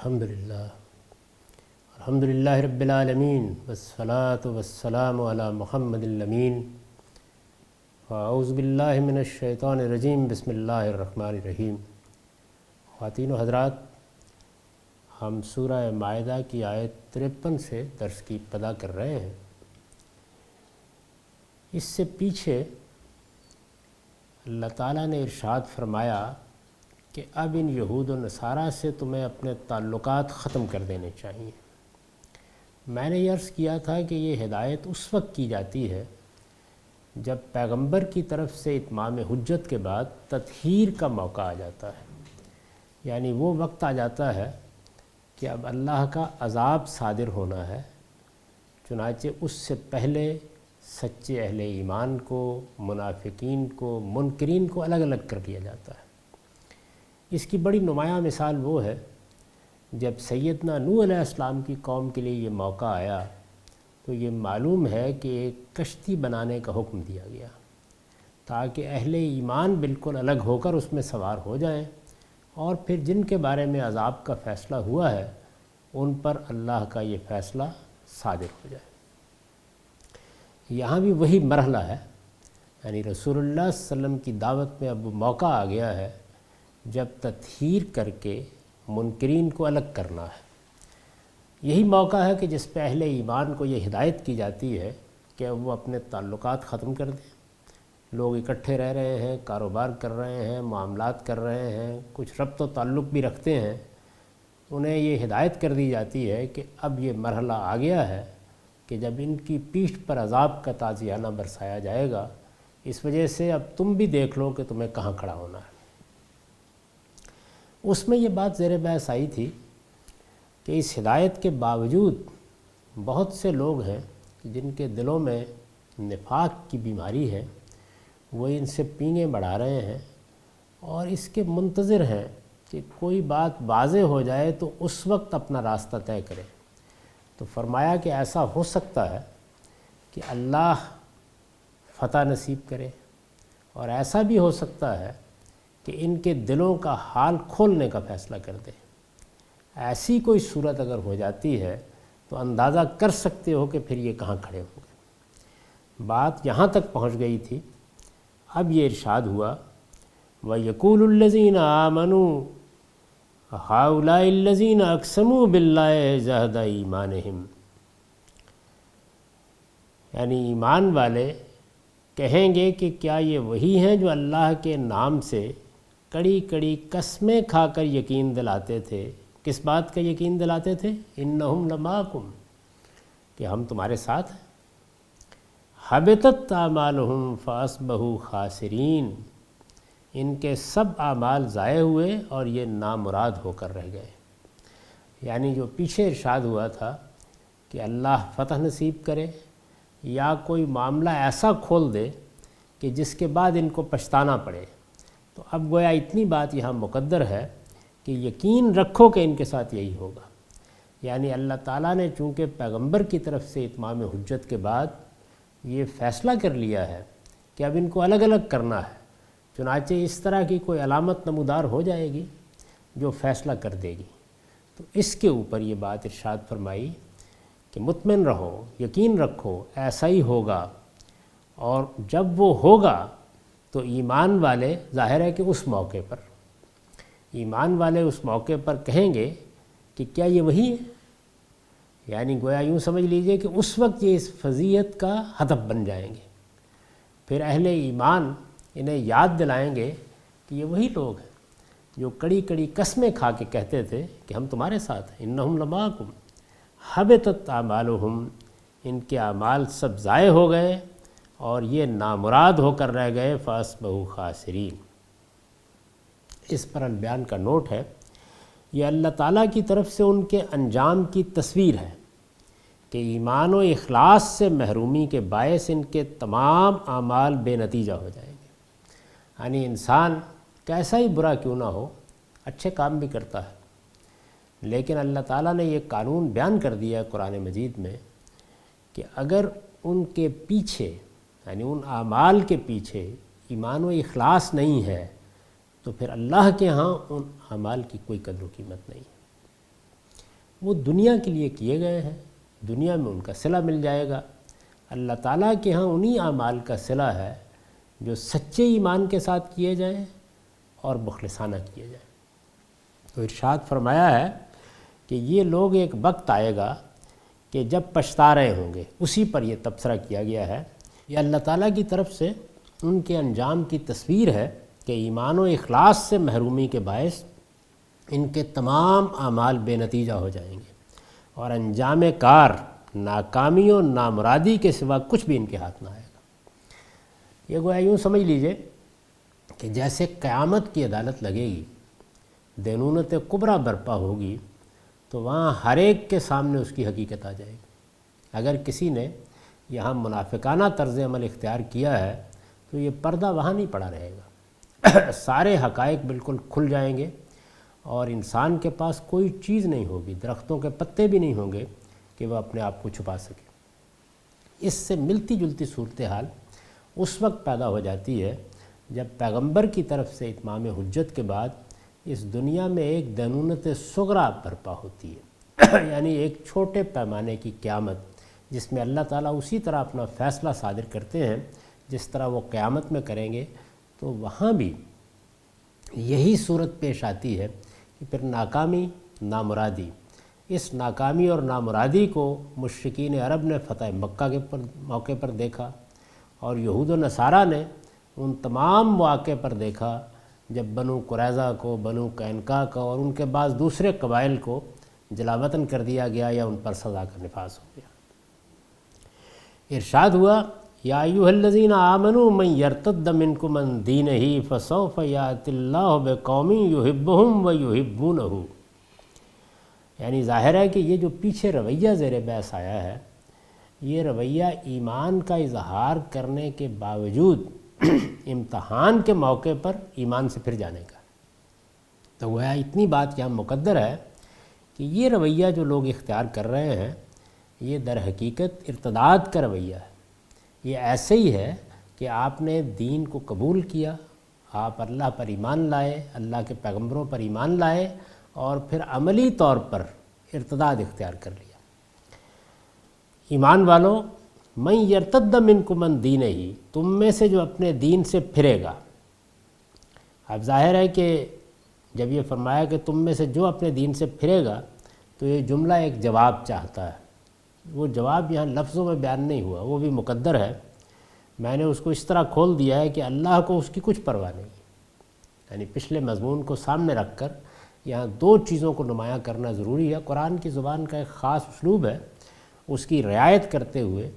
الحمدللہ رب العالمین والصلاة والسلام علی محمد الامین اعوذ باللہ من الشیطان الرجیم بسم اللہ الرحمن الرحیم۔ خواتین و حضرات، ہم سورہ مائدہ کی آیت 53 سے درس کی ابتدا کر رہے ہیں۔ اس سے پیچھے اللہ تعالیٰ نے ارشاد فرمایا کہ اب ان یہود و نصارہ سے تمہیں اپنے تعلقات ختم کر دینے چاہیے۔ میں نے یہ عرض کیا تھا کہ یہ ہدایت اس وقت کی جاتی ہے جب پیغمبر کی طرف سے اتمام حجت کے بعد تطہیر کا موقع آ جاتا ہے، یعنی وہ وقت آ جاتا ہے کہ اب اللہ کا عذاب صادر ہونا ہے۔ چنانچہ اس سے پہلے سچے اہل ایمان کو، منافقین کو، منکرین کو الگ الگ کر دیا جاتا ہے۔ اس کی بڑی نمایاں مثال وہ ہے جب سیدنا نوح علیہ السلام کی قوم کے لیے یہ موقع آیا تو یہ معلوم ہے کہ ایک کشتی بنانے کا حکم دیا گیا تاکہ اہل ایمان بالکل الگ ہو کر اس میں سوار ہو جائیں، اور پھر جن کے بارے میں عذاب کا فیصلہ ہوا ہے ان پر اللہ کا یہ فیصلہ صادر ہو جائے۔ یہاں بھی وہی مرحلہ ہے، یعنی رسول اللہ صلی اللہ علیہ وسلم کی دعوت میں اب موقع آ گیا ہے جب تطہیر کر کے منکرین کو الگ کرنا ہے۔ یہی موقع ہے کہ جس پہ اہل ایمان کو یہ ہدایت کی جاتی ہے کہ وہ اپنے تعلقات ختم کر دیں۔ لوگ اکٹھے رہ رہے ہیں، کاروبار کر رہے ہیں، معاملات کر رہے ہیں، کچھ ربط و تعلق بھی رکھتے ہیں، انہیں یہ ہدایت کر دی جاتی ہے کہ اب یہ مرحلہ آ گیا ہے کہ جب ان کی پیٹھ پر عذاب کا تازیانہ برسایا جائے گا، اس وجہ سے اب تم بھی دیکھ لو کہ تمہیں کہاں کھڑا ہونا ہے۔ اس میں یہ بات زیر بحث آئی تھی کہ اس ہدایت کے باوجود بہت سے لوگ ہیں جن کے دلوں میں نفاق کی بیماری ہے، وہ ان سے پینگیں بڑھا رہے ہیں اور اس کے منتظر ہیں کہ کوئی بات واضح ہو جائے تو اس وقت اپنا راستہ طے کرے۔ تو فرمایا کہ ایسا ہو سکتا ہے کہ اللہ فتح نصیب کرے، اور ایسا بھی ہو سکتا ہے کہ ان کے دلوں کا حال کھولنے کا فیصلہ کر دے۔ ایسی کوئی صورت اگر ہو جاتی ہے تو اندازہ کر سکتے ہو کہ پھر یہ کہاں کھڑے ہوں گے۔ بات یہاں تک پہنچ گئی تھی، اب یہ ارشاد ہوا وَيَقُولُ الَّذِينَ آمَنُوا هَؤُلَاءِ الَّذِينَ أَقْسَمُوا بِاللَّهِ جَهْدَ إِيمَانِهِمْ، یعنی ایمان والے کہیں گے کہ کیا یہ وہی ہیں جو اللہ کے نام سے کڑی کڑی قسمیں کھا کر یقین دلاتے تھے۔ کس بات کا یقین دلاتے تھے؟ اِنَّهُمْ لَمَعَكُمْ، کہ ہم تمہارے ساتھ ہیں۔ حبطت اعمالهم فاصبحوا خاسرین، ان کے سب اعمال ضائع ہوئے اور یہ نامراد ہو کر رہ گئے۔ یعنی جو پیچھے ارشاد ہوا تھا کہ اللہ فتح نصیب کرے یا کوئی معاملہ ایسا کھول دے کہ جس کے بعد ان کو پچھتانا پڑے، تو اب گویا اتنی بات یہاں مقدر ہے کہ یقین رکھو کہ ان کے ساتھ یہی ہوگا۔ یعنی اللہ تعالیٰ نے چونکہ پیغمبر کی طرف سے اتمام حجت کے بعد یہ فیصلہ کر لیا ہے کہ اب ان کو الگ الگ کرنا ہے، چنانچہ اس طرح کی کوئی علامت نمودار ہو جائے گی جو فیصلہ کر دے گی، تو اس کے اوپر یہ بات ارشاد فرمائی کہ مطمئن رہو، یقین رکھو ایسا ہی ہوگا۔ اور جب وہ ہوگا تو ایمان والے، ظاہر ہے کہ اس موقع پر ایمان والے اس موقع پر کہیں گے کہ کیا یہ وہی ہے؟ یعنی گویا یوں سمجھ لیجئے کہ اس وقت یہ اس فضیلت کا ہدف بن جائیں گے۔ پھر اہل ایمان انہیں یاد دلائیں گے کہ یہ وہی لوگ ہیں جو کڑی کڑی قسمیں کھا کے کہتے تھے کہ ہم تمہارے ساتھ ہیں۔ اِنَّهُمْ لَمَعَكُمْ حَبِطَتْ أَعْمَالُهُمْ، ان کے اعمال سب ضائع ہو گئے اور یہ نامراد ہو کر رہ گئے۔ فَأَصْبَحُوا خَاسِرِينَ، اس پر البیان کا نوٹ ہے، یہ اللہ تعالیٰ کی طرف سے ان کے انجام کی تصویر ہے کہ ایمان و اخلاص سے محرومی کے باعث ان کے تمام اعمال بے نتیجہ ہو جائیں گے۔ یعنی انسان کیسا ہی برا کیوں نہ ہو، اچھے کام بھی کرتا ہے، لیکن اللہ تعالیٰ نے یہ قانون بیان کر دیا ہے قرآن مجید میں کہ اگر ان کے پیچھے، یعنی ان اعمال کے پیچھے ایمان و اخلاص نہیں ہے تو پھر اللہ کے ہاں ان اعمال کی کوئی قدر و قیمت نہیں۔ وہ دنیا کے لیے کیے گئے ہیں، دنیا میں ان کا صلہ مل جائے گا۔ اللہ تعالیٰ کے ہاں انہی اعمال کا صلہ ہے جو سچے ایمان کے ساتھ کیے جائیں اور مخلصانہ کیے جائیں۔ تو ارشاد فرمایا ہے کہ یہ لوگ ایک وقت آئے گا کہ جب پچھتا رہے ہوں گے، اسی پر یہ تبصرہ کیا گیا ہے۔ یہ اللہ تعالیٰ کی طرف سے ان کے انجام کی تصویر ہے کہ ایمان و اخلاص سے محرومی کے باعث ان کے تمام اعمال بے نتیجہ ہو جائیں گے اور انجام کار ناکامی و نامرادی کے سوا کچھ بھی ان کے ہاتھ نہ آئے گا۔ یہ گویا یوں سمجھ لیجئے کہ جیسے قیامت کی عدالت لگے گی، دینونت کبریٰ برپا ہوگی، تو وہاں ہر ایک کے سامنے اس کی حقیقت آ جائے گی۔ اگر کسی نے یہاں منافقانہ طرز عمل اختیار کیا ہے تو یہ پردہ وہاں نہیں پڑا رہے گا، سارے حقائق بالکل کھل جائیں گے اور انسان کے پاس کوئی چیز نہیں ہوگی، درختوں کے پتے بھی نہیں ہوں گے کہ وہ اپنے آپ کو چھپا سکے۔ اس سے ملتی جلتی صورتحال اس وقت پیدا ہو جاتی ہے جب پیغمبر کی طرف سے اتمام حجت کے بعد اس دنیا میں ایک دینونت صغریٰ برپا ہوتی ہے، یعنی ایک چھوٹے پیمانے کی قیامت، جس میں اللہ تعالیٰ اسی طرح اپنا فیصلہ صادر کرتے ہیں جس طرح وہ قیامت میں کریں گے۔ تو وہاں بھی یہی صورت پیش آتی ہے کہ پھر ناکامی نامرادی، اس ناکامی اور نامرادی کو مشرکین عرب نے فتح مکہ کے موقع پر دیکھا، اور یہود و نصارہ نے ان تمام مواقع پر دیکھا جب بنو قریظہ کو، بنو قینقاع کو اور ان کے بعض دوسرے قبائل کو جلاوطن کر دیا گیا یا ان پر سزا کا نفاذ ہو گیا۔ ارشاد ہوا یا ایھا الذین آمنوا من یرتد منکم عن دینہ فسوف یأتی اللہ بقوم یحبہم ویحبونہ، یعنی ظاہر ہے کہ یہ جو پیچھے رویہ زیر بحث آیا ہے، یہ رویہ ایمان کا اظہار کرنے کے باوجود امتحان کے موقع پر ایمان سے پھر جانے کا۔ تو گویا اتنی بات یہاں مقدر ہے کہ یہ رویہ جو لوگ اختیار کر رہے ہیں یہ در حقیقت ارتداد کا رویہ ہے۔ یہ ایسے ہی ہے کہ آپ نے دین کو قبول کیا، آپ اللہ پر ایمان لائے، اللہ کے پیغمبروں پر ایمان لائے، اور پھر عملی طور پر ارتداد اختیار کر لیا۔ ایمان والو، من یرتد منکم عن دینہ، تم میں سے جو اپنے دین سے پھرے گا۔ اب ظاہر ہے کہ جب یہ فرمایا کہ تم میں سے جو اپنے دین سے پھرے گا، تو یہ جملہ ایک جواب چاہتا ہے۔ وہ جواب یہاں لفظوں میں بیان نہیں ہوا، وہ بھی مقدر ہے۔ میں نے اس کو اس طرح کھول دیا ہے کہ اللہ کو اس کی کچھ پرواہ نہیں، یعنی پچھلے مضمون کو سامنے رکھ کر یہاں دو چیزوں کو نمایاں کرنا ضروری ہے۔ قرآن کی زبان کا ایک خاص اسلوب ہے، اس کی رعایت کرتے ہوئے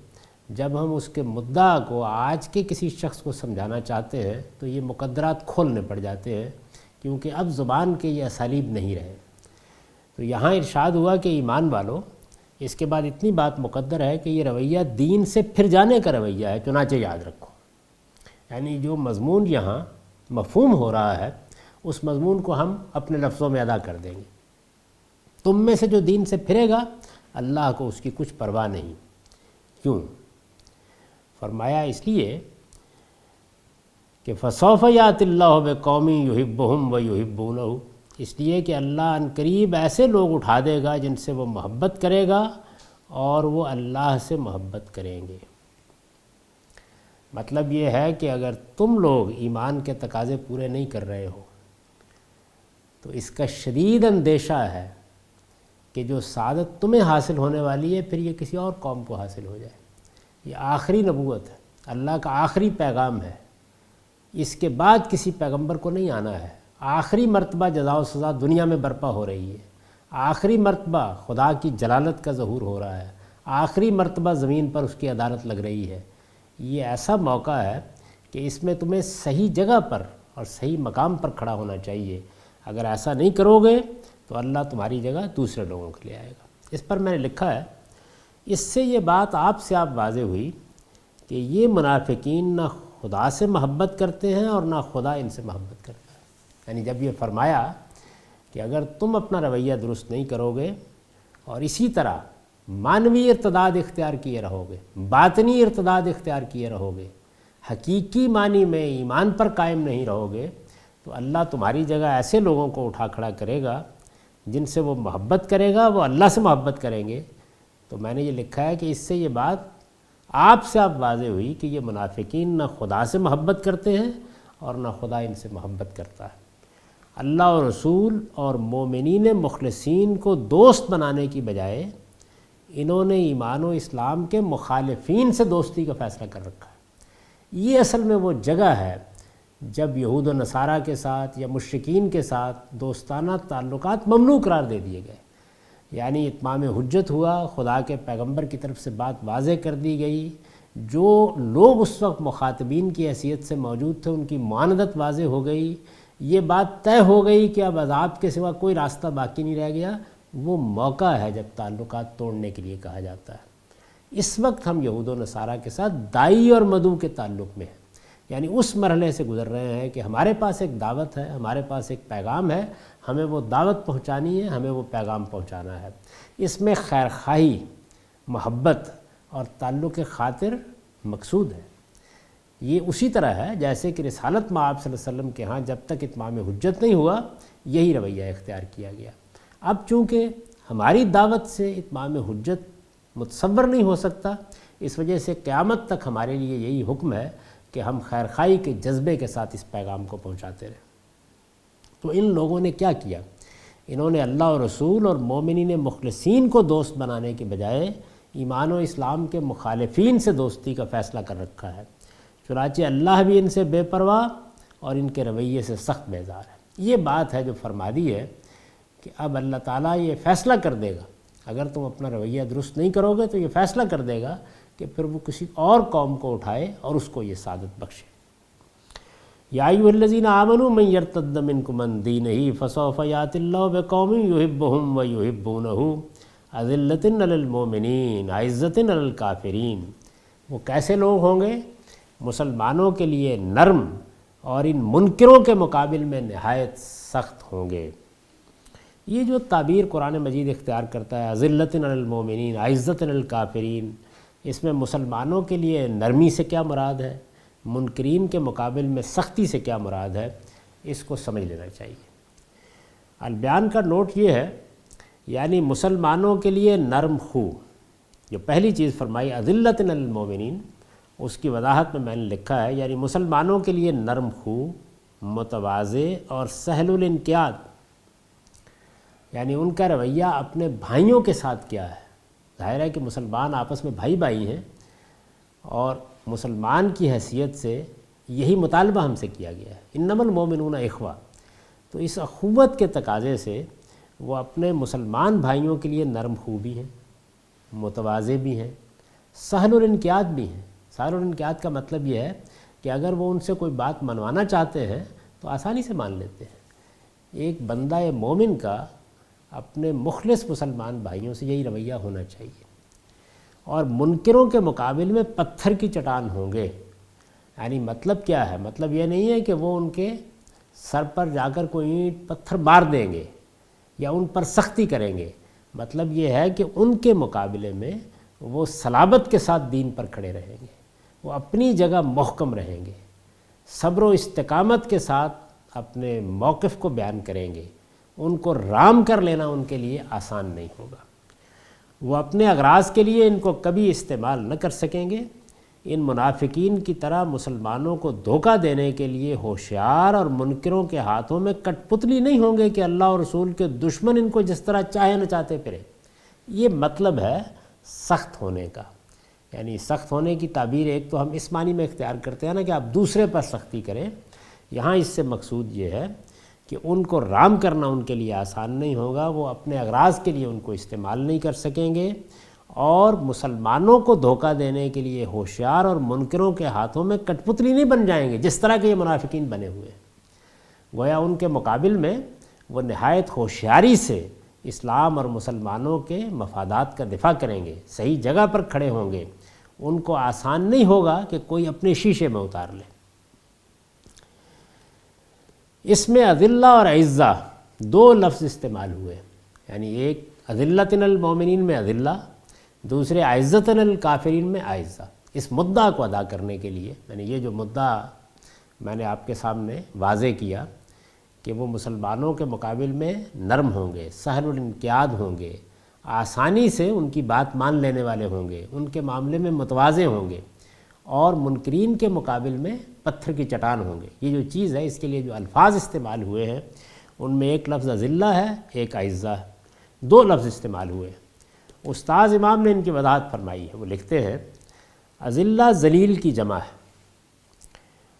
جب ہم اس کے مدعا کو آج کے کسی شخص کو سمجھانا چاہتے ہیں تو یہ مقدرات کھولنے پڑ جاتے ہیں، کیونکہ اب زبان کے یہ اسالیب نہیں رہے۔ تو یہاں ارشاد ہوا کہ ایمان والو، اس کے بعد اتنی بات مقدر ہے کہ یہ رویہ دین سے پھر جانے کا رویہ ہے، چنانچہ یاد رکھو۔ یعنی جو مضمون یہاں مفہوم ہو رہا ہے اس مضمون کو ہم اپنے لفظوں میں ادا کر دیں گے۔ تم میں سے جو دین سے پھرے گا اللہ کو اس کی کچھ پرواہ نہیں۔ کیوں؟ فرمایا اس لیے کہ فسوف یأتی اللہ بقوم یحبہم ویحبونہ، اس لیے کہ اللہ ان قریب ایسے لوگ اٹھا دے گا جن سے وہ محبت کرے گا اور وہ اللہ سے محبت کریں گے۔ مطلب یہ ہے کہ اگر تم لوگ ایمان کے تقاضے پورے نہیں کر رہے ہو تو اس کا شدید اندیشہ ہے کہ جو سعادت تمہیں حاصل ہونے والی ہے پھر یہ کسی اور قوم کو حاصل ہو جائے۔ یہ آخری نبوت ہے، اللہ کا آخری پیغام ہے، اس کے بعد کسی پیغمبر کو نہیں آنا ہے۔ آخری مرتبہ جزا و سزا دنیا میں برپا ہو رہی ہے، آخری مرتبہ خدا کی جلالت کا ظہور ہو رہا ہے، آخری مرتبہ زمین پر اس کی عدالت لگ رہی ہے۔ یہ ایسا موقع ہے کہ اس میں تمہیں صحیح جگہ پر اور صحیح مقام پر کھڑا ہونا چاہیے۔ اگر ایسا نہیں کرو گے تو اللہ تمہاری جگہ دوسرے لوگوں کے لیے آئے گا۔ اس پر میں نے لکھا ہے، اس سے یہ بات آپ سے آپ واضح ہوئی کہ یہ منافقین نہ خدا سے محبت کرتے ہیں اور نہ خدا ان سے محبت کرتا ہے۔ یعنی جب یہ فرمایا کہ اگر تم اپنا رویہ درست نہیں کرو گے اور اسی طرح معنوی ارتداد اختیار کیے رہو گے، باطنی ارتداد اختیار کیے رہو گے، حقیقی معنی میں ایمان پر قائم نہیں رہو گے، تو اللہ تمہاری جگہ ایسے لوگوں کو اٹھا کھڑا کرے گا جن سے وہ محبت کرے گا وہ اللہ سے محبت کریں گے۔ تو میں نے یہ لکھا ہے کہ اس سے یہ بات آپ سے آپ واضح ہوئی کہ یہ منافقین نہ خدا سے محبت کرتے ہیں اور نہ خدا ان سے محبت کرتا ہے۔ اللہ اور رسول اور مومنین مخلصین کو دوست بنانے کی بجائے انہوں نے ایمان و اسلام کے مخالفین سے دوستی کا فیصلہ کر رکھا ہے۔ یہ اصل میں وہ جگہ ہے جب یہود و نصارہ کے ساتھ یا مشرکین کے ساتھ دوستانہ تعلقات ممنوع قرار دے دیے گئے، یعنی اتمام حجت ہوا، خدا کے پیغمبر کی طرف سے بات واضح کر دی گئی، جو لوگ اس وقت مخاطبین کی حیثیت سے موجود تھے ان کی معاندت واضح ہو گئی، یہ بات طے ہو گئی کہ اب عذاب کے سوا کوئی راستہ باقی نہیں رہ گیا۔ وہ موقع ہے جب تعلقات توڑنے کے لیے کہا جاتا ہے۔ اس وقت ہم یہود و نصارہ کے ساتھ دائی اور مدعو کے تعلق میں ہیں، یعنی اس مرحلے سے گزر رہے ہیں کہ ہمارے پاس ایک دعوت ہے، ہمارے پاس ایک پیغام ہے، ہمیں وہ دعوت پہنچانی ہے، ہمیں وہ پیغام پہنچانا ہے۔ اس میں خیر خواہی، محبت اور تعلق خاطر مقصود ہے۔ یہ اسی طرح ہے جیسے کہ رسالت مآب صلی اللہ علیہ وسلم کے ہاں جب تک اتمام حجت نہیں ہوا یہی رویہ اختیار کیا گیا۔ اب چونکہ ہماری دعوت سے اتمام حجت متصور نہیں ہو سکتا، اس وجہ سے قیامت تک ہمارے لیے یہی حکم ہے کہ ہم خیر خواہی کے جذبے کے ساتھ اس پیغام کو پہنچاتے رہیں۔ تو ان لوگوں نے کیا کیا؟ انہوں نے اللہ اور رسول اور مومنین مخلصین کو دوست بنانے کے بجائے ایمان و اسلام کے مخالفین سے دوستی کا فیصلہ کر رکھا ہے۔ چنانچہ اللہ بھی ان سے بے پرواہ اور ان کے رویے سے سخت بیزار ہے۔ یہ بات ہے جو فرما دی ہے کہ اب اللہ تعالیٰ یہ فیصلہ کر دے گا، اگر تم اپنا رویہ درست نہیں کرو گے تو یہ فیصلہ کر دے گا کہ پھر وہ کسی اور قوم کو اٹھائے اور اس کو یہ سعادت بخشے۔ یا ایھا الذین آمنوا من یرتد منکم عن دینہ فسوف یأتی اللہ بقوم یحبہم ویحبونہ اذلۃ علی المؤمنین اعزۃ علی الکافرین۔ وہ کیسے لوگ ہوں گے؟ مسلمانوں کے لیے نرم اور ان منکروں کے مقابل میں نہایت سخت ہوں گے۔ یہ جو تعبیر قرآن مجید اختیار کرتا ہے اذلۃ علی المؤمنین اعزۃ علی الکافرین، اس میں مسلمانوں کے لیے نرمی سے کیا مراد ہے، منکرین کے مقابل میں سختی سے کیا مراد ہے، اس کو سمجھ لینا چاہیے۔ البیان کا نوٹ یہ ہے، یعنی مسلمانوں کے لیے نرم خو، جو پہلی چیز فرمائی اذلۃ علی المؤمنین، اس کی وضاحت میں نے لکھا ہے یعنی مسلمانوں کے لیے نرم خو، متواضع اور سہل الانقیاد، یعنی ان کا رویہ اپنے بھائیوں کے ساتھ کیا ہے۔ ظاہر ہے کہ مسلمان آپس میں بھائی بھائی ہیں اور مسلمان کی حیثیت سے یہی مطالبہ ہم سے کیا گیا ہے، انما المؤمنون اخوہ۔ تو اس اخوت کے تقاضے سے وہ اپنے مسلمان بھائیوں کے لیے نرم خو بھی ہیں، متواضع بھی ہیں، سہل الانقیاد بھی ہیں۔ سہل الانقیاد کا مطلب یہ ہے کہ اگر وہ ان سے کوئی بات منوانا چاہتے ہیں تو آسانی سے مان لیتے ہیں۔ ایک بندہ مومن کا اپنے مخلص مسلمان بھائیوں سے یہی رویہ ہونا چاہیے، اور منکروں کے مقابل میں پتھر کی چٹان ہوں گے۔ یعنی مطلب کیا ہے؟ مطلب یہ نہیں ہے کہ وہ ان کے سر پر جا کر کوئی اینٹ پتھر مار دیں گے یا ان پر سختی کریں گے، مطلب یہ ہے کہ ان کے مقابلے میں وہ صلابت کے ساتھ دین پر کھڑے رہیں گے، وہ اپنی جگہ محکم رہیں گے، صبر و استقامت کے ساتھ اپنے موقف کو بیان کریں گے، ان کو رام کر لینا ان کے لیے آسان نہیں ہوگا۔ وہ اپنے اغراض کے لیے ان کو کبھی استعمال نہ کر سکیں گے۔ ان منافقین کی طرح مسلمانوں کو دھوکہ دینے کے لیے ہوشیار اور منکروں کے ہاتھوں میں کٹ پتلی نہیں ہوں گے کہ اللہ اور رسول کے دشمن ان کو جس طرح چاہے نچاتے پھرے۔ یہ مطلب ہے سخت ہونے کا، یعنی سخت ہونے کی تعبیر ایک تو ہم اس معنی میں اختیار کرتے ہیں نا کہ آپ دوسرے پر سختی کریں، یہاں اس سے مقصود یہ ہے کہ ان کو رام کرنا ان کے لیے آسان نہیں ہوگا، وہ اپنے اغراض کے لیے ان کو استعمال نہیں کر سکیں گے، اور مسلمانوں کو دھوکہ دینے کے لیے ہوشیار اور منکروں کے ہاتھوں میں کٹ پتلی نہیں بن جائیں گے جس طرح کے یہ منافقین بنے ہوئے ہیں۔ گویا ان کے مقابل میں وہ نہایت ہوشیاری سے اسلام اور مسلمانوں کے مفادات کا دفاع کریں گے، صحیح جگہ پر کھڑے ہوں گے، ان کو آسان نہیں ہوگا کہ کوئی اپنے شیشے میں اتار لے۔ اس میں اذلہ اور عزہ دو لفظ استعمال ہوئے، یعنی ایک اذلۃ علی المؤمنین میں اذلہ، دوسرے اعزۃ علی الکافرین میں اعزہ۔ اس مدعا کو ادا کرنے کے لیے یہ جو مدعا میں نے آپ کے سامنے واضح کیا کہ وہ مسلمانوں کے مقابل میں نرم ہوں گے، سہل الانقیاد ہوں گے، آسانی سے ان کی بات مان لینے والے ہوں گے، ان کے معاملے میں متواضع ہوں گے، اور منکرین کے مقابل میں پتھر کی چٹان ہوں گے۔ یہ جو چیز ہے، اس کے لیے جو الفاظ استعمال ہوئے ہیں ان میں ایک لفظ اذلہ ہے، ایک اعزہ ہے، دو لفظ استعمال ہوئے ہیں۔ استاذ امام نے ان کی وضاحت فرمائی ہے، وہ لکھتے ہیں اذلہ ذلیل کی جمع ہے۔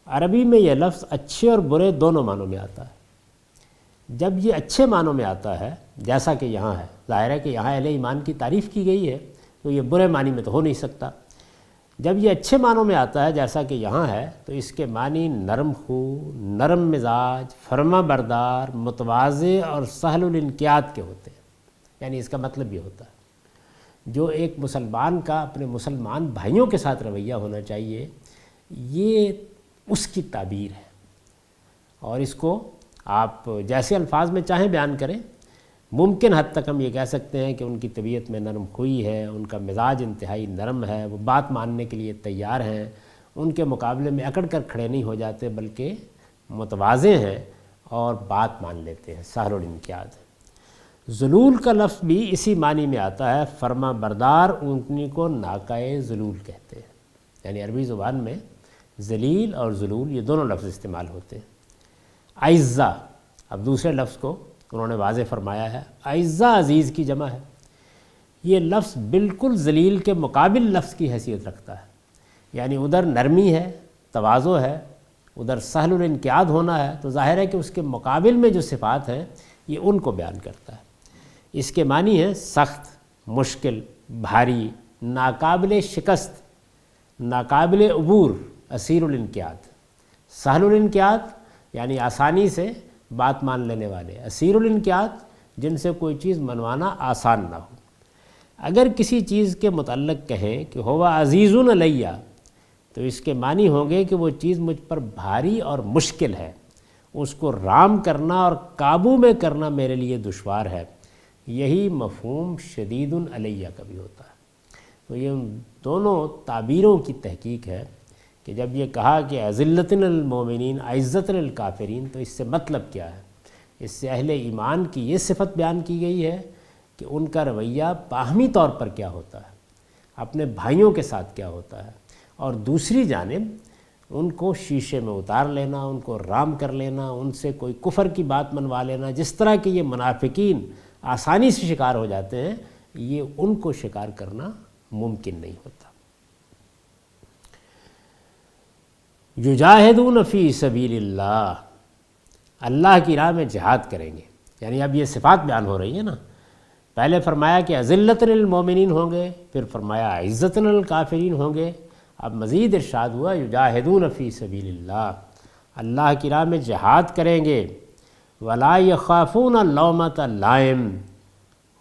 عربی میں یہ لفظ اچھے اور برے دونوں معنوں میں آتا ہے۔ جب یہ اچھے معنوں میں آتا ہے، جیسا کہ یہاں ہے، ظاہر ہے کہ یہاں اہل ایمان کی تعریف کی گئی ہے، تو یہ برے معنی میں تو ہو نہیں سکتا۔ جب یہ اچھے معنوں میں آتا ہے جیسا کہ یہاں ہے، تو اس کے معنی نرم خو، نرم مزاج، فرما بردار، متواضع اور سہل الانقیاد کے ہوتے ہیں۔ یعنی اس کا مطلب یہ ہوتا ہے جو ایک مسلمان کا اپنے مسلمان بھائیوں کے ساتھ رویہ ہونا چاہیے، یہ اس کی تعبیر ہے، اور اس کو آپ جیسے الفاظ میں چاہیں بیان کریں۔ ممکن حد تک ہم یہ کہہ سکتے ہیں کہ ان کی طبیعت میں نرم خوئی ہے، ان کا مزاج انتہائی نرم ہے، وہ بات ماننے کے لیے تیار ہیں، ان کے مقابلے میں اکڑ کر کھڑے نہیں ہو جاتے بلکہ متواضع ہیں اور بات مان لیتے ہیں، سہل الانقیاد۔ ذلول کا لفظ بھی اسی معنی میں آتا ہے، فرما بردار اونٹنی کو ناقۂ ذلول کہتے ہیں۔ یعنی عربی زبان میں ذلیل اور ذلول یہ دونوں لفظ استعمال ہوتے ہیں۔ اعزہ، اب دوسرے لفظ کو انہوں نے واضح فرمایا ہے، اعزہ عزیز کی جمع ہے۔ یہ لفظ بالکل ذلیل کے مقابل لفظ کی حیثیت رکھتا ہے، یعنی ادھر نرمی ہے، تواضع ہے، ادھر سہل الانقیاد ہونا ہے، تو ظاہر ہے کہ اس کے مقابل میں جو صفات ہیں یہ ان کو بیان کرتا ہے۔ اس کے معنی ہے سخت، مشکل، بھاری، ناقابل شکست، ناقابل عبور، اسیر الانقیاد۔ سہل الانقیاد یعنی آسانی سے بات مان لینے والے، اسیر الانقیاد جن سے کوئی چیز منوانا آسان نہ ہو۔ اگر کسی چیز کے متعلق کہیں کہ ہوا عزیز علیہ، تو اس کے معنی ہوں گے کہ وہ چیز مجھ پر بھاری اور مشکل ہے، اس کو رام کرنا اور قابو میں کرنا میرے لیے دشوار ہے۔ یہی مفہوم شدید علیہ کا بھی ہوتا ہے۔ تو یہ دونوں تعبیروں کی تحقیق ہے کہ جب یہ کہا کہ اذلۃ للمؤمنین عزۃ للکافرین، تو اس سے مطلب کیا ہے؟ اس سے اہل ایمان کی یہ صفت بیان کی گئی ہے کہ ان کا رویہ باہمی طور پر کیا ہوتا ہے، اپنے بھائیوں کے ساتھ کیا ہوتا ہے، اور دوسری جانب ان کو شیشے میں اتار لینا، ان کو رام کر لینا، ان سے کوئی کفر کی بات منوا لینا، جس طرح کہ یہ منافقین آسانی سے شکار ہو جاتے ہیں، یہ ان کو شکار کرنا ممکن نہیں ہوتا۔ یجاہدون فی سبیل اللہ، اللہ کی راہ میں جہاد کریں گے۔ یعنی اب یہ صفات بیان ہو رہی ہیں نا، پہلے فرمایا کہ اذلۃ للمؤمنین ہوں گے، پھر فرمایا عزۃ للکافرین ہوں گے، اب مزید ارشاد ہوا یجاہدون فی سبیل اللہ، اللہ کی راہ میں جہاد کریں گے، ولا یخافون لومۃ لائم،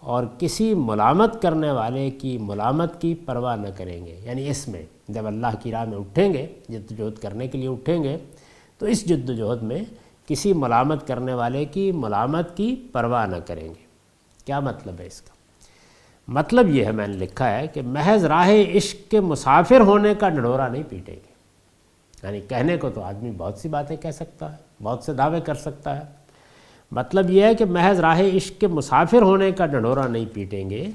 اور کسی ملامت کرنے والے کی ملامت کی پرواہ نہ کریں گے۔ یعنی اس میں جب اللہ کی راہ میں اٹھیں گے، جدوجہد کرنے کے لیے اٹھیں گے، تو اس جدوجہد میں کسی ملامت کرنے والے کی ملامت کی پرواہ نہ کریں گے۔ کیا مطلب ہے اس کا؟ مطلب یہ ہے، میں نے لکھا ہے کہ محض راہ عشق کے مسافر ہونے کا ڈھنڈورا نہیں پیٹیں گے۔ یعنی کہنے کو تو آدمی بہت سی باتیں کہہ سکتا ہے، بہت سے دعوے کر سکتا ہے، مطلب یہ ہے کہ محض راہ عشق کے مسافر ہونے کا ڈھنڈورا نہیں پیٹیں گے،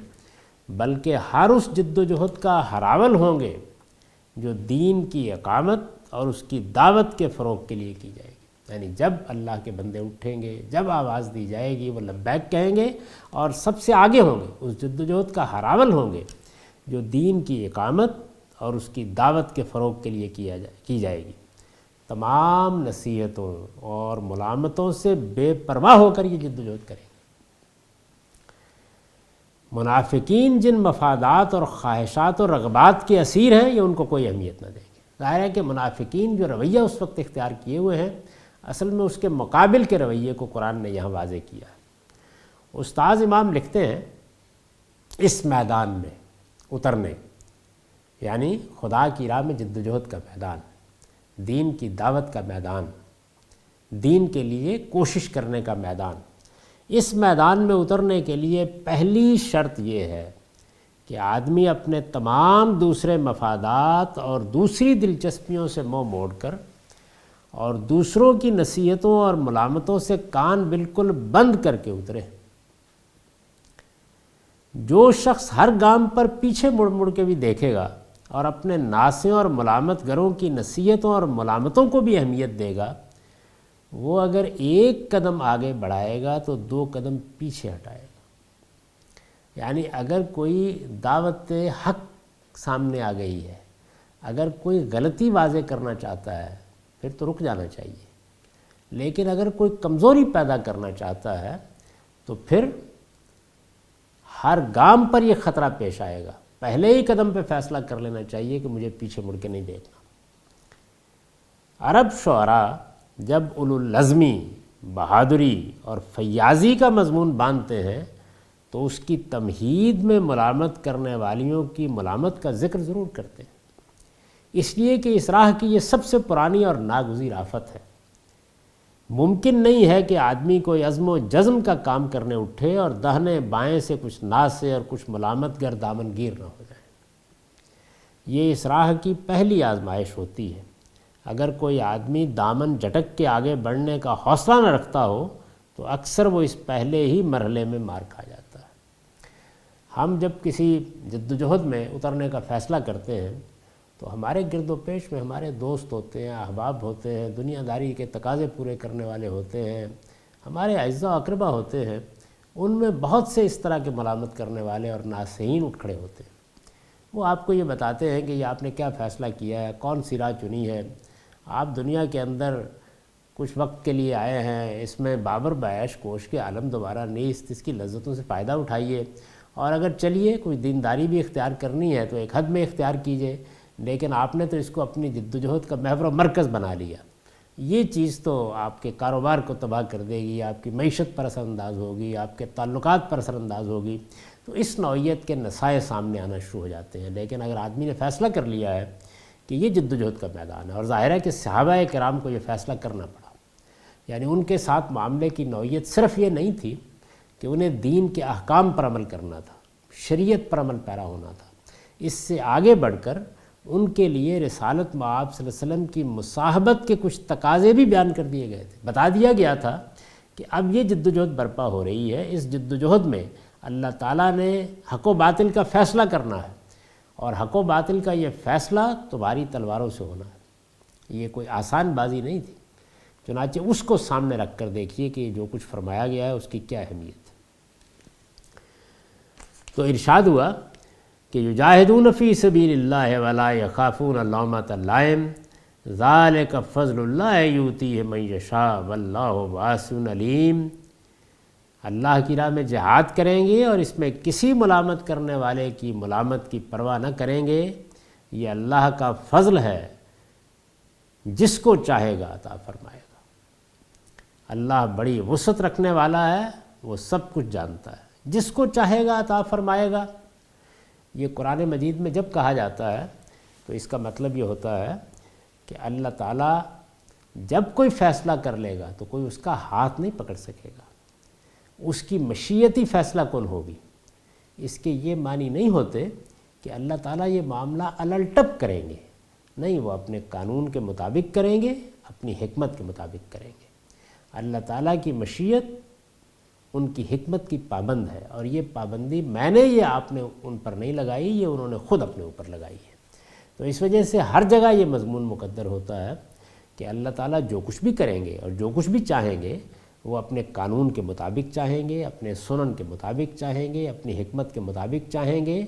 بلکہ ہر اس جد و جہد کا ہراول ہوں گے جو دین کی اقامت اور اس کی دعوت کے فروغ کے لیے کی جائے گی۔ یعنی جب اللہ کے بندے اٹھیں گے، جب آواز دی جائے گی، وہ لبیک کہیں گے اور سب سے آگے ہوں گے، اس جد و جہد کا ہراول ہوں گے جو دین کی اقامت اور اس کی دعوت کے فروغ کے لیے کی جائے گی۔ تمام نصیحتوں اور ملامتوں سے بے پرواہ ہو کر یہ جدوجہد کریں گے۔ منافقین جن مفادات اور خواہشات اور رغبات کے اسیر ہیں، یہ ان کو کوئی اہمیت نہ دیں گے۔ ظاہر ہے کہ منافقین جو رویہ اس وقت اختیار کیے ہوئے ہیں، اصل میں اس کے مقابل کے رویے کو قرآن نے یہاں واضح کیا ہے۔ استاذ امام لکھتے ہیں اس میدان میں اترنے، یعنی خدا کی راہ میں جدوجہد کا میدان، دین کی دعوت کا میدان، دین کے لیے کوشش کرنے کا میدان، اس میدان میں اترنے کے لیے پہلی شرط یہ ہے کہ آدمی اپنے تمام دوسرے مفادات اور دوسری دلچسپیوں سے منہ موڑ کر اور دوسروں کی نصیحتوں اور ملامتوں سے کان بالکل بند کر کے اترے۔ جو شخص ہر گام پر پیچھے مڑ مڑ کے بھی دیکھے گا اور اپنے ناصحوں اور ملامت گروں کی نصیحتوں اور ملامتوں کو بھی اہمیت دے گا، وہ اگر ایک قدم آگے بڑھائے گا تو 2 قدم پیچھے ہٹائے گا۔ یعنی اگر کوئی دعوت حق سامنے آ گئی ہے، اگر کوئی غلطی واضح کرنا چاہتا ہے پھر تو رک جانا چاہیے، لیکن اگر کوئی کمزوری پیدا کرنا چاہتا ہے تو پھر ہر گام پر یہ خطرہ پیش آئے گا، پہلے ہی قدم پہ فیصلہ کر لینا چاہیے کہ مجھے پیچھے مڑ کے نہیں دیکھنا۔ عرب شعراء جب اولو العزمی، بہادری اور فیاضی کا مضمون باندھتے ہیں تو اس کی تمہید میں ملامت کرنے والیوں کی ملامت کا ذکر ضرور کرتے ہیں، اس لیے کہ اس راہ کی یہ سب سے پرانی اور ناگزیر آفت ہے۔ ممکن نہیں ہے کہ آدمی کوئی عزم و جزم کا کام کرنے اٹھے اور دہنے بائیں سے کچھ ناصح اور کچھ ملامت گر دامن گیر نہ ہو جائے۔ یہ اس راہ کی پہلی آزمائش ہوتی ہے۔ اگر کوئی آدمی دامن جھٹک کے آگے بڑھنے کا حوصلہ نہ رکھتا ہو تو اکثر وہ اس پہلے ہی مرحلے میں مار کھا جاتا ہے۔ ہم جب کسی جدوجہد میں اترنے کا فیصلہ کرتے ہیں تو ہمارے گرد و پیش میں ہمارے دوست ہوتے ہیں، احباب ہوتے ہیں، دنیا داری کے تقاضے پورے کرنے والے ہوتے ہیں، ہمارے اعزاء و اقربا ہوتے ہیں، ان میں بہت سے اس طرح کے ملامت کرنے والے اور ناصحین اٹھ کھڑے ہوتے ہیں۔ وہ آپ کو یہ بتاتے ہیں کہ یہ آپ نے کیا فیصلہ کیا ہے، کون سی راہ چنی ہے، آپ دنیا کے اندر کچھ وقت کے لیے آئے ہیں، اس میں بابر بعیش کوش کے عالم دوبارہ نیست، اس کی لذتوں سے فائدہ اٹھائیے، اور اگر چلیے کوئی دینداری بھی اختیار کرنی ہے تو ایک حد میں اختیار کیجئے، لیکن آپ نے تو اس کو اپنی جدوجہد کا محور و مرکز بنا لیا۔ یہ چیز تو آپ کے کاروبار کو تباہ کر دے گی، آپ کی معیشت پر اثر انداز ہوگی، آپ کے تعلقات پر اثر انداز ہوگی، تو اس نوعیت کے نصائح سامنے آنا شروع ہو جاتے ہیں۔ لیکن اگر آدمی نے فیصلہ کر لیا ہے کہ یہ جدوجہد کا میدان ہے، اور ظاہر ہے کہ صحابہ کرام کو یہ فیصلہ کرنا پڑا، یعنی ان کے ساتھ معاملے کی نوعیت صرف یہ نہیں تھی کہ انہیں دین کے احکام پر عمل کرنا تھا، شریعت پر عمل پیرا ہونا تھا، اس سے آگے بڑھ کر ان کے لیے رسالت مآب صلی اللہ علیہ وسلم کی مصاحبت کے کچھ تقاضے بھی بیان کر دیے گئے تھے۔ بتا دیا گیا تھا کہ اب یہ جدوجہد برپا ہو رہی ہے، اس جدوجہد میں اللہ تعالیٰ نے حق و باطل کا فیصلہ کرنا ہے، اور حق و باطل کا یہ فیصلہ تمہاری تلواروں سے ہونا ہے۔ یہ کوئی آسان بازی نہیں تھی، چنانچہ اس کو سامنے رکھ کر دیکھیے کہ جو کچھ فرمایا گیا ہے اس کی کیا اہمیت ہے۔ تو ارشاد ہوا کہ یجاہدون فی سبیل اللہ ولا یخافون لومۃ لائم ذالک فضل اللہ یؤتیہ من یشاء واللہ واسع علیم۔ اللہ کی راہ میں جہاد کریں گے اور اس میں کسی ملامت کرنے والے کی ملامت کی پرواہ نہ کریں گے، یہ اللہ کا فضل ہے، جس کو چاہے گا عطا فرمائے گا۔ اللہ بڑی وسعت رکھنے والا ہے، وہ سب کچھ جانتا ہے، جس کو چاہے گا عطا فرمائے گا۔ یہ قرآن مجید میں جب کہا جاتا ہے تو اس کا مطلب یہ ہوتا ہے کہ اللہ تعالیٰ جب کوئی فیصلہ کر لے گا تو کوئی اس کا ہاتھ نہیں پکڑ سکے گا، اس کی مشیتی فیصلہ کن ہوگی۔ اس کے یہ معنی نہیں ہوتے کہ اللہ تعالیٰ یہ معاملہ الٹپ کریں گے، نہیں، وہ اپنے قانون کے مطابق کریں گے، اپنی حکمت کے مطابق کریں گے۔ اللہ تعالیٰ کی مشیت ان کی حکمت کی پابند ہے، اور یہ پابندی میں نے یہ آپ نے ان پر نہیں لگائی، یہ انہوں نے خود اپنے اوپر لگائی ہے۔ تو اس وجہ سے ہر جگہ یہ مضمون مقدر ہوتا ہے کہ اللہ تعالیٰ جو کچھ بھی کریں گے اور جو کچھ بھی چاہیں گے وہ اپنے قانون کے مطابق چاہیں گے، اپنے سنن کے مطابق چاہیں گے، اپنی حکمت کے مطابق چاہیں گے،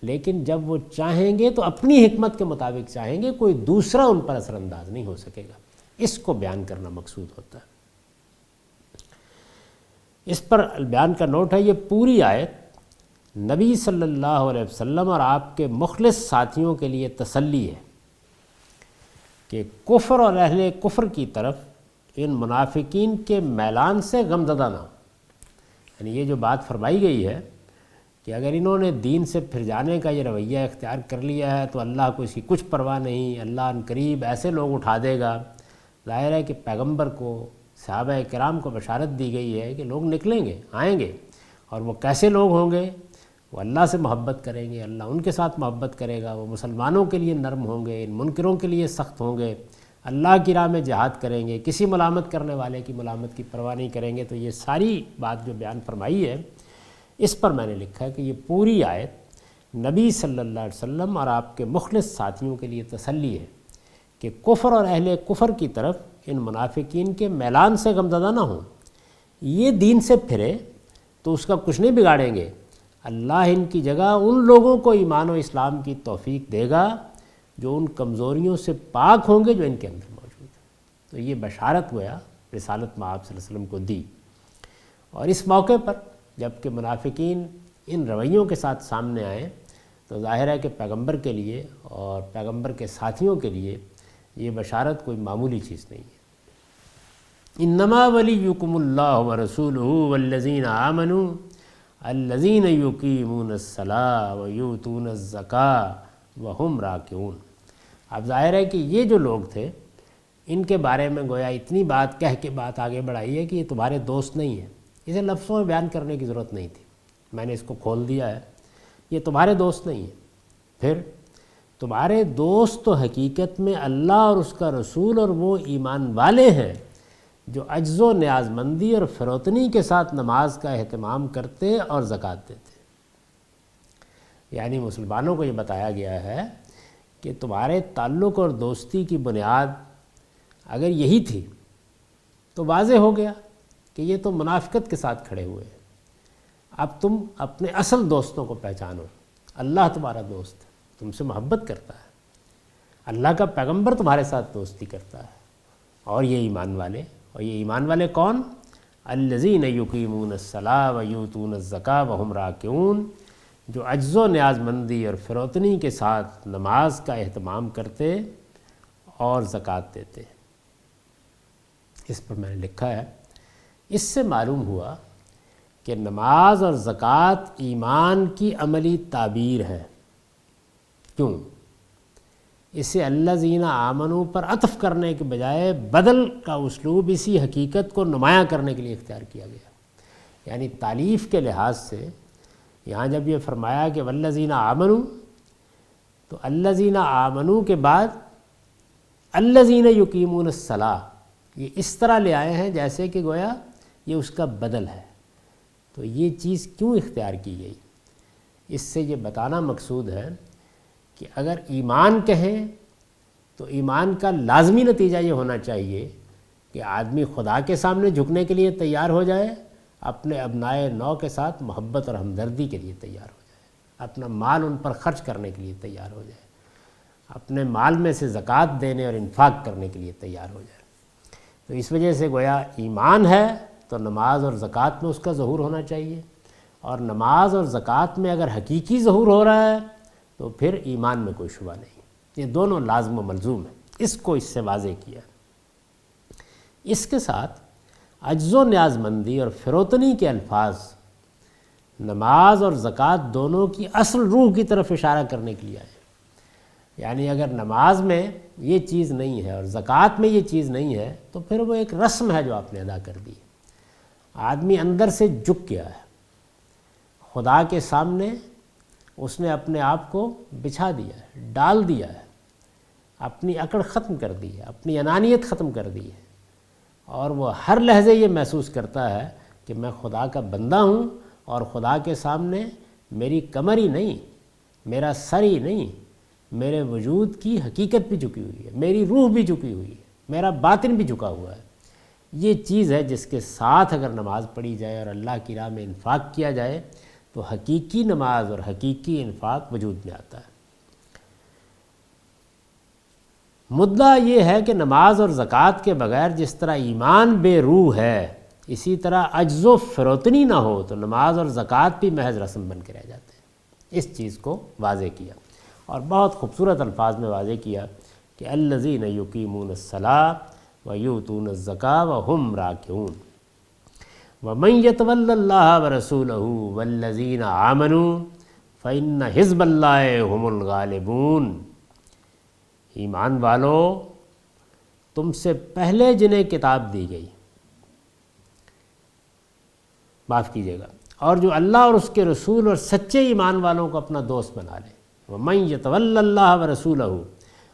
لیکن جب وہ چاہیں گے تو اپنی حکمت کے مطابق چاہیں گے، کوئی دوسرا ان پر اثر انداز نہیں ہو سکے گا۔ اس کو بیان کرنا مقصود ہوتا ہے۔ اس پر بیان کا نوٹ ہے، یہ پوری آیت نبی صلی اللہ علیہ وسلم اور آپ کے مخلص ساتھیوں کے لیے تسلی ہے کہ کفر اور اہل کفر کی طرف ان منافقین کے میلان سے غمزدہ نہ ہو۔ یعنی یہ جو بات فرمائی گئی ہے کہ اگر انہوں نے دین سے پھر جانے کا یہ رویہ اختیار کر لیا ہے تو اللہ کو اس کی کچھ پرواہ نہیں، اللہ ان قریب ایسے لوگ اٹھا دے گا۔ ظاہر ہے کہ پیغمبر کو، صحابہ کرام کو بشارت دی گئی ہے کہ لوگ نکلیں گے، آئیں گے، اور وہ کیسے لوگ ہوں گے؟ وہ اللہ سے محبت کریں گے، اللہ ان کے ساتھ محبت کرے گا، وہ مسلمانوں کے لیے نرم ہوں گے، ان منکروں کے لیے سخت ہوں گے، اللہ کی راہ میں جہاد کریں گے، کسی ملامت کرنے والے کی ملامت کی پرواہ نہیں کریں گے۔ تو یہ ساری بات جو بیان فرمائی ہے، اس پر میں نے لکھا ہے کہ یہ پوری آیت نبی صلی اللہ علیہ وسلم اور آپ کے مخلص ساتھیوں کے لیے تسلی ہے کہ کفر اور اہل کفر کی طرف ان منافقین کے میلان سے غمزدہ نہ ہوں۔ یہ دین سے پھرے تو اس کا کچھ نہیں بگاڑیں گے، اللہ ان کی جگہ ان لوگوں کو ایمان و اسلام کی توفیق دے گا جو ان کمزوریوں سے پاک ہوں گے جو ان کے اندر موجود ہیں۔ تو یہ بشارت گویا رسالت مآب صلی اللہ علیہ وسلم کو دی، اور اس موقع پر جب کہ منافقین ان رویوں کے ساتھ سامنے آئے تو ظاہر ہے کہ پیغمبر کے لیے اور پیغمبر کے ساتھیوں کے لیے یہ بشارت کوئی معمولی چیز نہیں ہے۔ انما ولیکم اللہ ورسولہ والذین آمنوا الذین یقیمون الصلاۃ ویؤتون الزکاۃ وہم راکعون۔ اب ظاہر ہے کہ یہ جو لوگ تھے ان کے بارے میں گویا اتنی بات کہہ کے بات آگے بڑھائی ہے کہ یہ تمہارے دوست نہیں ہیں، اسے لفظوں میں بیان کرنے کی ضرورت نہیں تھی، میں نے اس کو کھول دیا ہے، یہ تمہارے دوست نہیں ہیں۔ پھر تمہارے دوست تو حقیقت میں اللہ اور اس کا رسول اور وہ ایمان والے ہیں جو عجز و نیاز مندی اور فروتنی کے ساتھ نماز کا اہتمام کرتے اور زکوٰۃ دیتے۔ یعنی مسلمانوں کو یہ بتایا گیا ہے کہ تمہارے تعلق اور دوستی کی بنیاد اگر یہی تھی تو واضح ہو گیا کہ یہ تو منافقت کے ساتھ کھڑے ہوئے ہیں۔ اب تم اپنے اصل دوستوں کو پہچانو، اللہ تمہارا دوست ہے، تم سے محبت کرتا ہے، اللہ کا پیغمبر تمہارے ساتھ دوستی کرتا ہے، اور یہ ایمان والے، اور یہ ایمان والے کون؟ الذین یقیمون الصلاۃ ویؤتون الزکاۃ وہم راکعون، جو عجز و نیاز مندی اور فروتنی کے ساتھ نماز کا اہتمام کرتے اور زکوٰۃ دیتے۔ اس پر میں نے لکھا ہے، اس سے معلوم ہوا کہ نماز اور زکوٰۃ ایمان کی عملی تعبیر ہے۔ کیوں؟ اسے الذین آمنوا پر عطف کرنے کے بجائے بدل کا اسلوب اسی حقیقت کو نمایاں کرنے کے لیے اختیار کیا گیا۔ یعنی تالیف کے لحاظ سے یہاں جب یہ فرمایا کہ والذین آمنوا، تو الذین آمنوا کے بعد الذین یقیمون الصلاۃ، یہ اس طرح لے آئے ہیں جیسے کہ گویا یہ اس کا بدل ہے۔ تو یہ چیز کیوں اختیار کی گئی؟ اس سے یہ بتانا مقصود ہے کہ اگر ایمان کہیں تو ایمان کا لازمی نتیجہ یہ ہونا چاہیے کہ آدمی خدا کے سامنے جھکنے کے لیے تیار ہو جائے، اپنے ابنائے نو کے ساتھ محبت اور ہمدردی کے لیے تیار ہو جائے، اپنا مال ان پر خرچ کرنے کے لیے تیار ہو جائے، اپنے مال میں سے زکوٰۃ دینے اور انفاق کرنے کے لیے تیار ہو جائے۔ تو اس وجہ سے گویا ایمان ہے تو نماز اور زکوٰۃ میں اس کا ظہور ہونا چاہیے، اور نماز اور زکوٰۃ میں اگر حقیقی ظہور ہو رہا ہے تو پھر ایمان میں کوئی شبہ نہیں۔ یہ دونوں لازم و ملزوم ہیں، اس کو اس سے واضح کیا۔ اس کے ساتھ عجز و نیاز مندی اور فروتنی کے الفاظ نماز اور زکوٰۃ دونوں کی اصل روح کی طرف اشارہ کرنے کے لیے آئے۔ یعنی اگر نماز میں یہ چیز نہیں ہے اور زکوٰۃ میں یہ چیز نہیں ہے تو پھر وہ ایک رسم ہے جو آپ نے ادا کر دی۔ آدمی اندر سے جھک گیا ہے، خدا کے سامنے اس نے اپنے آپ کو بچھا دیا ہے، ڈال دیا ہے، اپنی اکڑ ختم کر دی ہے، اپنی انانیت ختم کر دی ہے، اور وہ ہر لحظے یہ محسوس کرتا ہے کہ میں خدا کا بندہ ہوں، اور خدا کے سامنے میری کمر ہی نہیں، میرا سر ہی نہیں، میرے وجود کی حقیقت بھی جھکی ہوئی ہے، میری روح بھی جھکی ہوئی ہے، میرا باطن بھی جھکا ہوا ہے۔ یہ چیز ہے جس کے ساتھ اگر نماز پڑھی جائے اور اللہ کی راہ میں انفاق کیا جائے تو حقیقی نماز اور حقیقی انفاق وجود میں آتا ہے۔ مدعا یہ ہے کہ نماز اور زکوٰۃ کے بغیر جس طرح ایمان بے روح ہے، اسی طرح عجز و فروتنی نہ ہو تو نماز اور زکوٰۃ بھی محض رسم بن کے رہ جاتے ہیں۔ اس چیز کو واضح کیا، اور بہت خوبصورت الفاظ میں واضح کیا کہ الذین یقیمون الصلاۃ ویؤتون الزکاۃ وہم راکعون ومن یتول اللہ ورسولہ والذین آمنوا فإن حزب اللہ هم الغالبون۔ ایمان والو، تم سے پہلے جنہیں کتاب دی گئی، معاف کیجیے گا، اور جو اللہ اور اس کے رسول اور سچے ایمان والوں کو اپنا دوست بنا لے، وَمَن يَتَوَلَّ اللَّهَ وَرَسُولَهُ،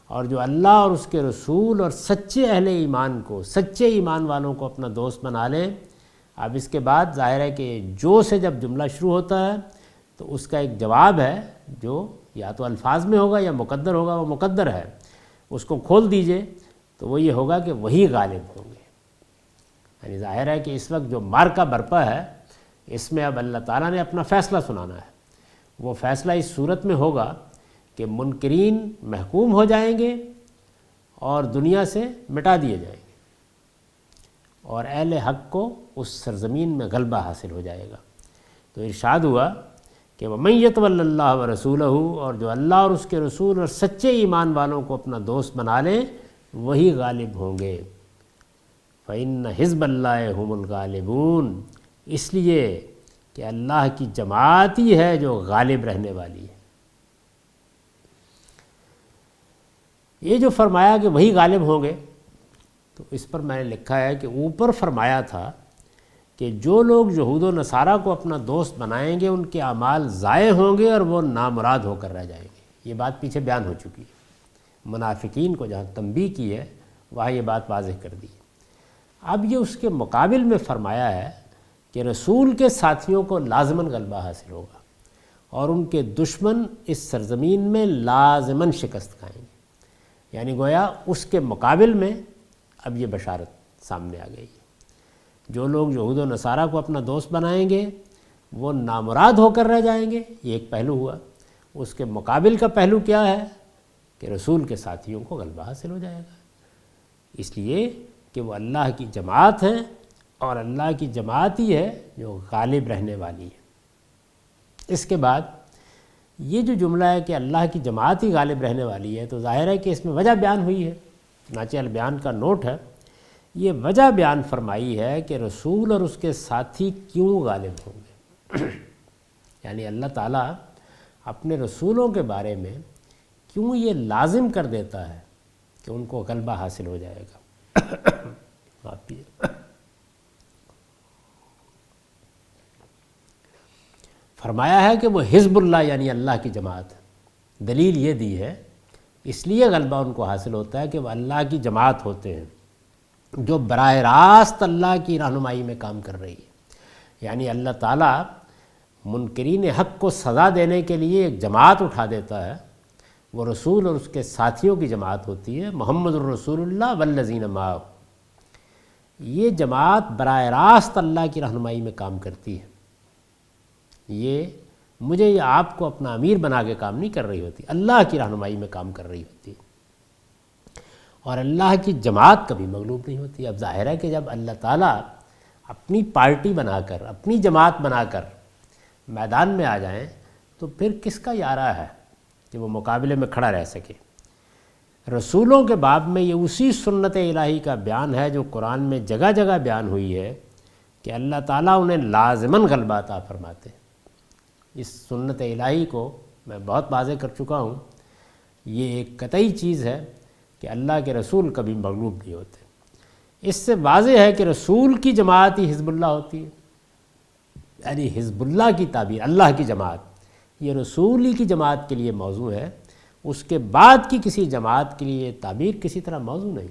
اور جو اللہ اور اس کے رسول اور سچے اہل ایمان کو، سچے ایمان والوں کو اپنا دوست بنا لیں۔ اب اس کے بعد ظاہر ہے کہ جو سے جب جملہ شروع ہوتا ہے تو اس کا ایک جواب ہے جو یا تو الفاظ میں ہوگا یا مقدر ہوگا، وہ مقدر ہے، اس کو کھول دیجئے تو وہ یہ ہوگا کہ وہی غالب ہوں گے۔ یعنی ظاہر ہے کہ اس وقت جو مارکا برپا ہے اس میں اب اللہ تعالیٰ نے اپنا فیصلہ سنانا ہے۔ وہ فیصلہ اس صورت میں ہوگا کہ منکرین محکوم ہو جائیں گے اور دنیا سے مٹا دیے جائیں گے، اور اہل حق کو اس سرزمین میں غلبہ حاصل ہو جائے گا۔ تو ارشاد ہوا کہ وَمَن يَتَوَلَّ اللَّهَ وَرَسُولَهُ، اور جو اللہ اور اس کے رسول اور سچے ایمان والوں کو اپنا دوست بنا لیں وہی غالب ہوں گے۔ فَإِنَّ حِزْبَ اللَّهِ هُمُ الْغَالِبُونَ، اس لیے کہ اللہ کی جماعت ہی ہے جو غالب رہنے والی ہے۔ یہ جو فرمایا کہ وہی غالب ہوں گے، تو اس پر میں نے لکھا ہے کہ اوپر فرمایا تھا کہ جو لوگ یہود و نصارہ کو اپنا دوست بنائیں گے ان کے اعمال ضائع ہوں گے اور وہ نامراد ہو کر رہ جائیں گے۔ یہ بات پیچھے بیان ہو چکی ہے۔ منافقین کو جہاں تنبیہ کی ہے وہاں یہ بات واضح کر دی۔ اب یہ اس کے مقابل میں فرمایا ہے کہ رسول کے ساتھیوں کو لازماً غلبہ حاصل ہوگا اور ان کے دشمن اس سرزمین میں لازماً شکست کھائیں گے۔ یعنی گویا اس کے مقابل میں اب یہ بشارت سامنے آ گئی ہے۔ جو لوگ یہود و نصارہ کو اپنا دوست بنائیں گے وہ نامراد ہو کر رہ جائیں گے، یہ ایک پہلو ہوا۔ اس کے مقابل کا پہلو کیا ہے کہ رسول کے ساتھیوں کو غلبہ حاصل ہو جائے گا، اس لیے کہ وہ اللہ کی جماعت ہیں اور اللہ کی جماعت ہی ہے جو غالب رہنے والی ہے۔ اس کے بعد یہ جو جملہ ہے کہ اللہ کی جماعت ہی غالب رہنے والی ہے، تو ظاہر ہے کہ اس میں وجہ بیان ہوئی ہے۔ چنانچہ البیان کا نوٹ ہے، یہ وجہ بیان فرمائی ہے کہ رسول اور اس کے ساتھی کیوں غالب ہوں گے۔ یعنی اللہ تعالیٰ اپنے رسولوں کے بارے میں کیوں یہ لازم کر دیتا ہے کہ ان کو غلبہ حاصل ہو جائے گا۔ فرمایا ہے کہ وہ حزب اللہ یعنی اللہ کی جماعت ہے۔ دلیل یہ دی ہے اس لیے غلبہ ان کو حاصل ہوتا ہے کہ وہ اللہ کی جماعت ہوتے ہیں جو براہ راست اللہ کی رہنمائی میں کام کر رہی ہے۔ یعنی اللہ تعالیٰ منکرین حق کو سزا دینے کے لیے ایک جماعت اٹھا دیتا ہے، وہ رسول اور اس کے ساتھیوں کی جماعت ہوتی ہے، محمد الرسول اللہ والذین معہ۔ یہ جماعت براہ راست اللہ کی رہنمائی میں کام کرتی ہے۔ یہ مجھے یا آپ کو اپنا امیر بنا کے کام نہیں کر رہی ہوتی، اللہ کی رہنمائی میں کام کر رہی ہوتی ہے، اور اللہ کی جماعت کبھی مغلوب نہیں ہوتی۔ اب ظاہر ہے کہ جب اللہ تعالیٰ اپنی پارٹی بنا کر، اپنی جماعت بنا کر میدان میں آ جائیں تو پھر کس کا یارہ ہے کہ وہ مقابلے میں کھڑا رہ سکے۔ رسولوں کے باب میں یہ اسی سنت الہی کا بیان ہے جو قرآن میں جگہ جگہ بیان ہوئی ہے کہ اللہ تعالیٰ انہیں لازماً غلبہ عطا فرماتے ہیں۔ اس سنت الہی کو میں بہت واضح کر چکا ہوں، یہ ایک قطعی چیز ہے کہ اللہ کے رسول کبھی مغلوب نہیں ہوتے۔ اس سے واضح ہے کہ رسول کی جماعت ہی حزب اللہ ہوتی ہے، یعنی حزب اللہ کی تعبیر اللہ کی جماعت یہ رسول ہی کی جماعت کے لیے موضوع ہے، اس کے بعد کی کسی جماعت کے لیے تعبیر کسی طرح موضوع نہیں۔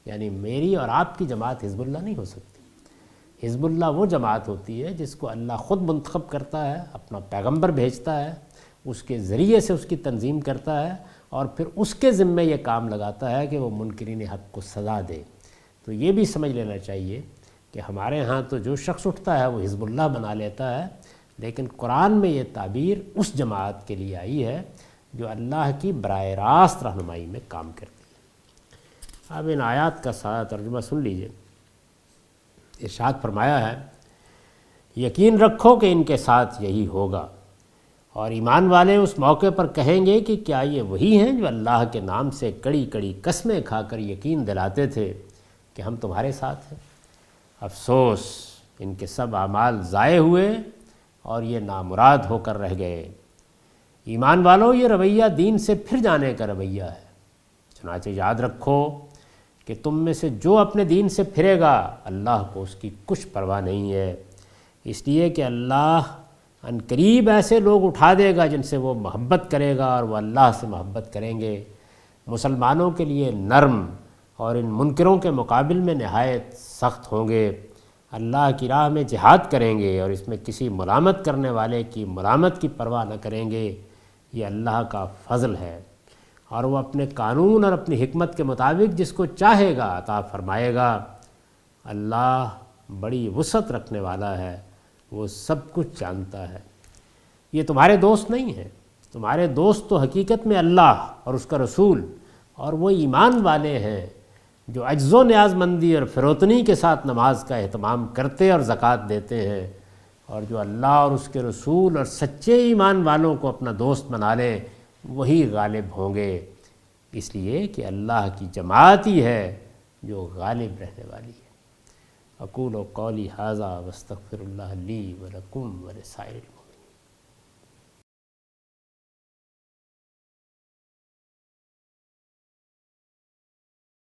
یعنی میری اور آپ کی جماعت حزب اللہ نہیں ہو سکتی۔ حزب اللہ وہ جماعت ہوتی ہے جس کو اللہ خود منتخب کرتا ہے، اپنا پیغمبر بھیجتا ہے، اس کے ذریعے سے اس کی تنظیم کرتا ہے اور پھر اس کے ذمے یہ کام لگاتا ہے کہ وہ منکرین حق کو سزا دے۔ تو یہ بھی سمجھ لینا چاہیے کہ ہمارے ہاں تو جو شخص اٹھتا ہے وہ حزب اللہ بنا لیتا ہے، لیکن قرآن میں یہ تعبیر اس جماعت کے لیے آئی ہے جو اللہ کی براہ راست رہنمائی میں کام کرتی ہے۔ اب ان آیات کا سارا ترجمہ سن لیجئے۔ ارشاد فرمایا ہے، یقین رکھو کہ ان کے ساتھ یہی ہوگا، اور ایمان والے اس موقع پر کہیں گے کہ کیا یہ وہی ہیں جو اللہ کے نام سے کڑی کڑی قسمیں کھا کر یقین دلاتے تھے کہ ہم تمہارے ساتھ ہیں۔ افسوس، ان کے سب اعمال ضائع ہوئے اور یہ نامراد ہو کر رہ گئے۔ ایمان والو، یہ رویہ دین سے پھر جانے کا رویہ ہے۔ چنانچہ یاد رکھو کہ تم میں سے جو اپنے دین سے پھرے گا اللہ کو اس کی کچھ پرواہ نہیں ہے، اس لیے کہ اللہ ان قریب ایسے لوگ اٹھا دے گا جن سے وہ محبت کرے گا اور وہ اللہ سے محبت کریں گے۔ مسلمانوں کے لیے نرم اور ان منکروں کے مقابل میں نہایت سخت ہوں گے، اللہ کی راہ میں جہاد کریں گے اور اس میں کسی ملامت کرنے والے کی ملامت کی پرواہ نہ کریں گے۔ یہ اللہ کا فضل ہے، اور وہ اپنے قانون اور اپنی حکمت کے مطابق جس کو چاہے گا عطا فرمائے گا۔ اللہ بڑی وسعت رکھنے والا ہے، وہ سب کچھ جانتا ہے۔ یہ تمہارے دوست نہیں ہیں، تمہارے دوست تو حقیقت میں اللہ اور اس کا رسول اور وہ ایمان والے ہیں جو عجز و نیاز مندی اور فروتنی کے ساتھ نماز کا اہتمام کرتے اور زکوٰۃ دیتے ہیں، اور جو اللہ اور اس کے رسول اور سچے ایمان والوں کو اپنا دوست بنا لیں وہی غالب ہوں گے، اس لیے کہ اللہ کی جماعت ہی ہے جو غالب رہنے والی ہے۔ اقول قولی ھذا واستغفر اللہ لی ولکم ولسائر المسلمین۔